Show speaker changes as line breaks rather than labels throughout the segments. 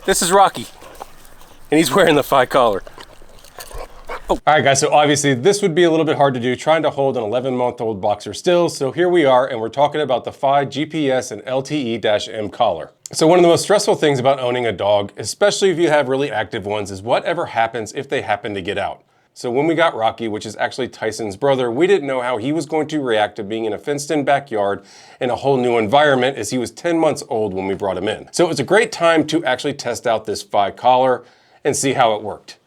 This is Rocky, and he's wearing the Fi collar.
All right, guys, so obviously this would be a little bit hard to do trying to hold an 11-month-old boxer still. So here we are, and we're talking about the Fi GPS and LTE-M collar. So one of the most stressful things about owning a dog, especially if you have really active ones, is whatever happens if they happen to get out. So when we got Rocky, which is actually Tyson's brother, we didn't know how he was going to react to being in a fenced-in backyard in a whole new environment, as he was 10 months old when we brought him in. So it was a great time to actually test out this Fi collar and see how it worked.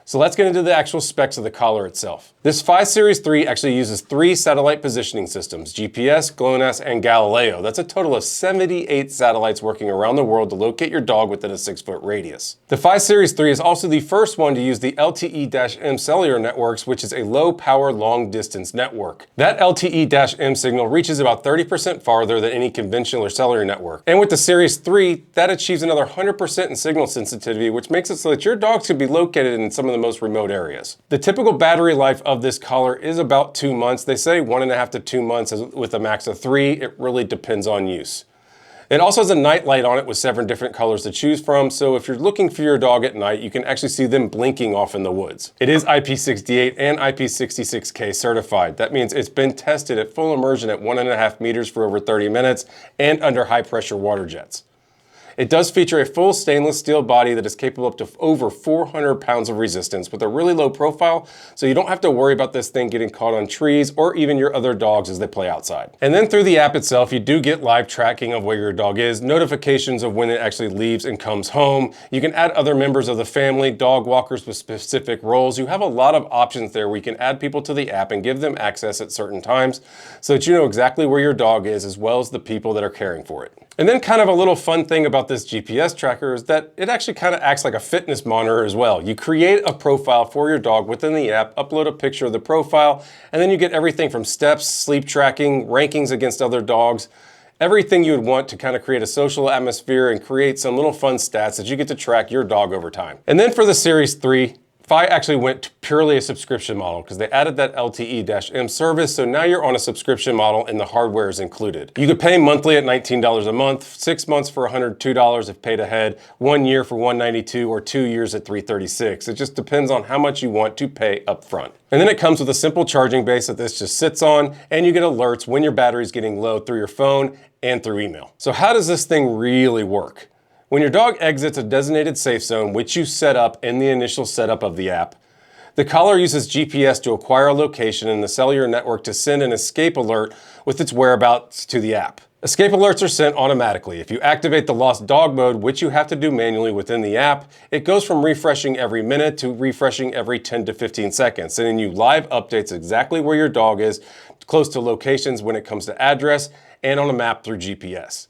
So let's get into the actual specs of the collar itself. This Fi Series 3 actually uses 3 satellite positioning systems: GPS, GLONASS, and Galileo. That's a total of 78 satellites working around the world to locate your dog within a 6-foot radius. The Fi Series 3 is also the first one to use the LTE-M cellular networks, which is a low-power, long-distance network. That LTE-M signal reaches about 30% farther than any conventional or cellular network. And with the Series 3, that achieves another 100% in signal sensitivity, which makes it so that your dogs can be located in some of the most remote areas. The typical battery life of this collar is about 2 months. They say 1.5 to 2 months with a max of 3. It really depends on use. It also has a night light on it with 7 different colors to choose from, so if you're looking for your dog at night, you can actually see them blinking off in the woods. It is IP68 and IP66K certified. That means it's been tested at full immersion at 1.5 meters for over 30 minutes and under high pressure water jets. It does feature a full stainless steel body that is capable up to over 400 pounds of resistance with a really low profile, so you don't have to worry about this thing getting caught on trees or even your other dogs as they play outside. And then through the app itself, you do get live tracking of where your dog is, notifications of when it actually leaves and comes home. You can add other members of the family, dog walkers with specific roles. You have a lot of options there where you can add people to the app and give them access at certain times so that you know exactly where your dog is as well as the people that are caring for it. And then kind of a little fun thing about this GPS tracker is that it actually kind of acts like a fitness monitor as well. You create a profile for your dog within the app, upload a picture of the profile, and then you get everything from steps, sleep tracking, rankings against other dogs, everything you would want to kind of create a social atmosphere and create some little fun stats that you get to track your dog over time. And then for the Series 3, Fi actually went to purely a subscription model because they added that LTE-M service, so now you're on a subscription model and the hardware is included. You could pay monthly at $19 a month, 6 months for $102 if paid ahead, 1 year for $192, or 2 years at $336. It just depends on how much you want to pay up front. And then it comes with a simple charging base that this just sits on, and you get alerts when your battery is getting low through your phone and through email. So how does this thing really work? When your dog exits a designated safe zone, which you set up in the initial setup of the app, the collar uses GPS to acquire a location and the cellular network to send an escape alert with its whereabouts to the app. Escape alerts are sent automatically. If you activate the lost dog mode, which you have to do manually within the app, it goes from refreshing every minute to refreshing every 10 to 15 seconds, sending you live updates exactly where your dog is, close to locations when it comes to address, and on a map through GPS.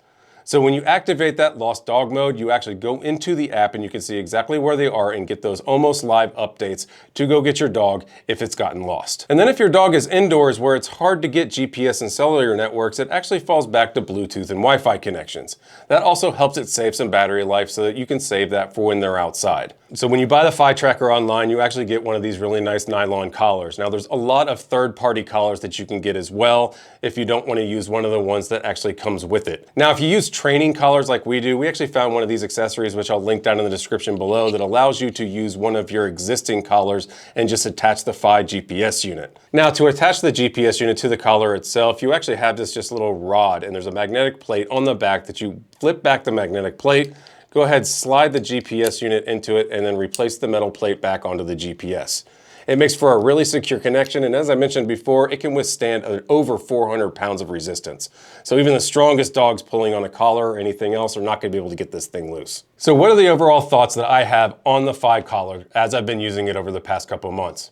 So when you activate that lost dog mode, you actually go into the app and you can see exactly where they are and get those almost live updates to go get your dog if it's gotten lost. And then if your dog is indoors where it's hard to get GPS and cellular networks, it actually falls back to Bluetooth and Wi-Fi connections. That also helps it save some battery life so that you can save that for when they're outside. So when you buy the Fi tracker online, you actually get one of these really nice nylon collars. Now there's a lot of third-party collars that you can get as well if you don't want to use one of the ones that actually comes with it. Now if you use training collars like we do, we actually found one of these accessories, which I'll link down in the description below, that allows you to use one of your existing collars and just attach the Fi GPS unit. Now to attach the GPS unit to the collar itself, you actually have this just little rod, and there's a magnetic plate on the back that you flip back the magnetic plate, go ahead, slide the GPS unit into it, and then replace the metal plate back onto the GPS. It makes for a really secure connection, and as I mentioned before, it can withstand over 400 pounds of resistance. So even the strongest dogs pulling on a collar or anything else are not going to be able to get this thing loose. So what are the overall thoughts that I have on the Fi collar as I've been using it over the past couple of months?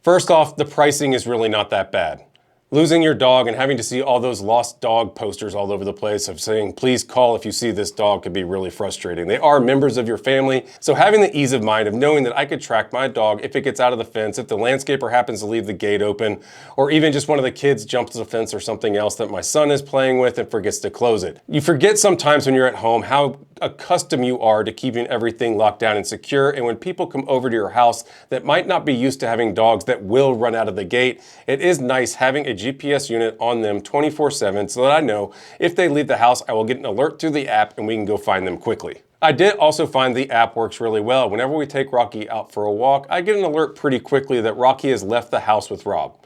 First off, the pricing is really not that bad. Losing your dog and having to see all those lost dog posters all over the place of saying, please call if you see this dog, could be really frustrating. They are members of your family, so having the ease of mind of knowing that I could track my dog if it gets out of the fence, if the landscaper happens to leave the gate open, or even just one of the kids jumps the fence or something else that my son is playing with and forgets to close it. You forget sometimes when you're at home how accustomed you are to keeping everything locked down and secure, and when people come over to your house that might not be used to having dogs that will run out of the gate, it is nice having a GPS unit on them 24/7 so that I know if they leave the house, I will get an alert through the app and we can go find them quickly. I did also find the app works really well. Whenever we take Rocky out for a walk, I get an alert pretty quickly that Rocky has left the house with Rob.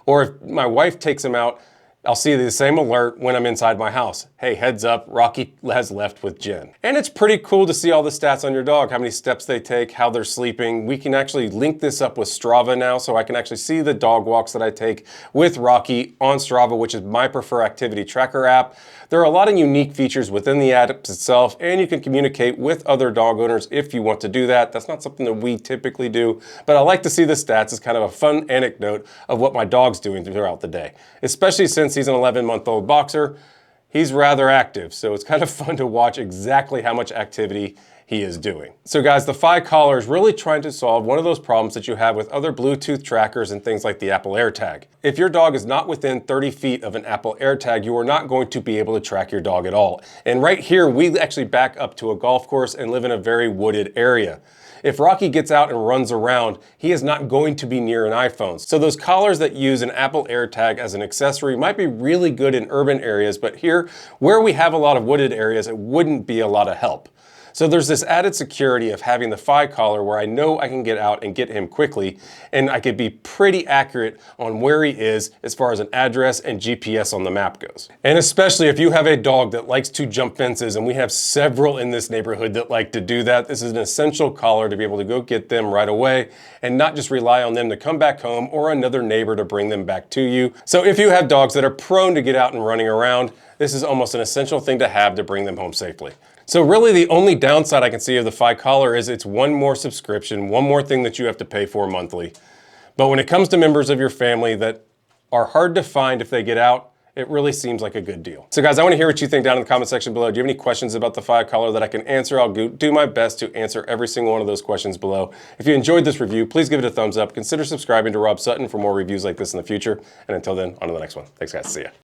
Or if my wife takes him out, I'll see the same alert when I'm inside my house. Hey, heads up, Rocky has left with Jen. And it's pretty cool to see all the stats on your dog, how many steps they take, how they're sleeping. We can actually link this up with Strava now, so I can actually see the dog walks that I take with Rocky on Strava, which is my preferred activity tracker app. There are a lot of unique features within the app itself, and you can communicate with other dog owners if you want to do that. That's not something that we typically do, but I like to see the stats as kind of a fun anecdote of what my dog's doing throughout the day, especially since he's an 11-month-old boxer. He's rather active, so it's kind of fun to watch exactly how much activity he is doing. So guys, the Fi Collar is really trying to solve one of those problems that you have with other Bluetooth trackers and things like the Apple AirTag. If your dog is not within 30 feet of an Apple AirTag, you are not going to be able to track your dog at all. And right here, we actually back up to a golf course and live in a very wooded area. If Rocky gets out and runs around, he is not going to be near an iPhone. So those collars that use an Apple AirTag as an accessory might be really good in urban areas, but here, where we have a lot of wooded areas, it wouldn't be a lot of help. So there's this added security of having the Fi Collar where I know I can get out and get him quickly, and I could be pretty accurate on where he is as far as an address and GPS on the map goes. And especially if you have a dog that likes to jump fences, and we have several in this neighborhood that like to do that, this is an essential collar to be able to go get them right away and not just rely on them to come back home or another neighbor to bring them back to you. So if you have dogs that are prone to get out and running around, this is almost an essential thing to have to bring them home safely. So really the only downside I can see of the Fi Collar is it's one more subscription, one more thing that you have to pay for monthly. But when it comes to members of your family that are hard to find if they get out, it really seems like a good deal. So guys, I want to hear what you think down in the comment section below. Do you have any questions about the Fi Collar that I can answer? I'll do my best to answer every single one of those questions below. If you enjoyed this review, please give it a thumbs up. Consider subscribing to Rob Sutton for more reviews like this in the future. And until then, on to the next one. Thanks guys, see ya.